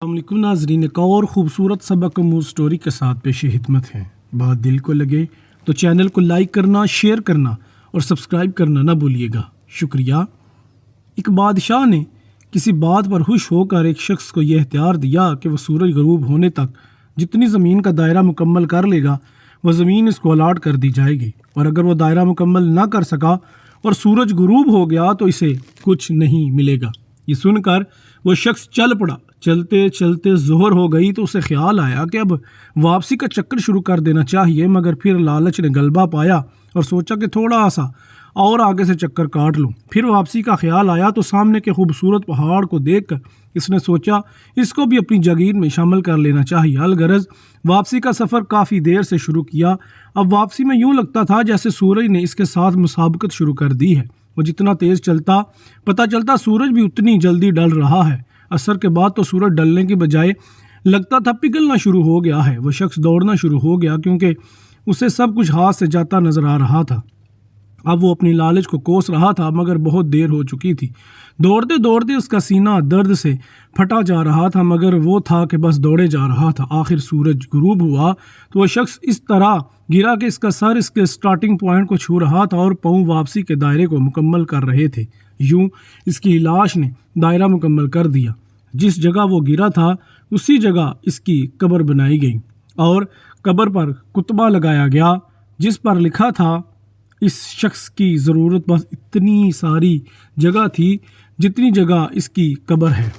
السلام علیکم ناظرین، ایک اور خوبصورت سبق آموز سٹوری کے ساتھ پیش خدمت ہیں۔ بات دل کو لگے تو چینل کو لائک کرنا، شیئر کرنا اور سبسکرائب کرنا نہ بھولیے گا، شکریہ۔ ایک بادشاہ نے کسی بات پر خوش ہو کر ایک شخص کو یہ اختیار دیا کہ وہ سورج غروب ہونے تک جتنی زمین کا دائرہ مکمل کر لے گا وہ زمین اس کو الاٹ کر دی جائے گی، اور اگر وہ دائرہ مکمل نہ کر سکا اور سورج غروب ہو گیا تو اسے کچھ نہیں ملے گا۔ یہ سن کر وہ شخص چل پڑا۔ چلتے چلتے ظہر ہو گئی تو اسے خیال آیا کہ اب واپسی کا چکر شروع کر دینا چاہیے، مگر پھر لالچ نے غلبہ پایا اور سوچا کہ تھوڑا سا اور آگے سے چکر کاٹ لوں۔ پھر واپسی کا خیال آیا تو سامنے کے خوبصورت پہاڑ کو دیکھ کر اس نے سوچا اس کو بھی اپنی جاگیر میں شامل کر لینا چاہیے۔ الغرض واپسی کا سفر کافی دیر سے شروع کیا۔ اب واپسی میں یوں لگتا تھا جیسے سورج نے اس کے ساتھ مسابقت شروع کر دی ہے۔ وہ جتنا تیز چلتا پتہ چلتا سورج بھی اتنی جلدی ڈل رہا ہے۔ عصر کے بعد تو سورج ڈلنے کی بجائے لگتا تھا پگھلنا شروع ہو گیا ہے۔ وہ شخص دوڑنا شروع ہو گیا کیونکہ اسے سب کچھ ہاتھ سے جاتا نظر آ رہا تھا۔ اب وہ اپنی لالچ کو کوس رہا تھا، مگر بہت دیر ہو چکی تھی۔ دوڑتے دوڑتے اس کا سینہ درد سے پھٹا جا رہا تھا، مگر وہ تھا کہ بس دوڑے جا رہا تھا۔ آخر سورج غروب ہوا تو وہ شخص اس طرح گرا کہ اس کا سر اس کے سٹارٹنگ پوائنٹ کو چھو رہا تھا اور پاؤں واپسی کے دائرے کو مکمل کر رہے تھے۔ یوں اس کی لاش نے دائرہ مکمل کر دیا۔ جس جگہ وہ گرا تھا اسی جگہ اس کی قبر بنائی گئی اور قبر پر کتبہ لگایا گیا جس پر لکھا تھا اس شخص کی ضرورت بس اتنی ساری جگہ تھی جتنی جگہ اس کی قبر ہے۔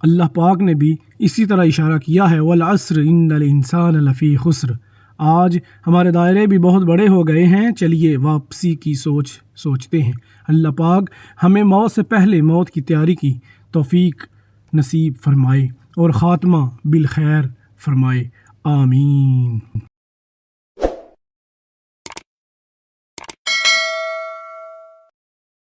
اللہ پاک نے بھی اسی طرح اشارہ کیا ہے، وَالْعَصْرِ إِنَّ الْإِنسَانَ لَفِي خُسْرٍ۔ آج ہمارے دائرے بھی بہت بڑے ہو گئے ہیں، چلیے واپسی کی سوچتے ہیں۔ اللہ پاک ہمیں موت سے پہلے موت کی تیاری کی توفیق نصیب فرمائے اور خاتمہ بالخیر فرمائے، آمین۔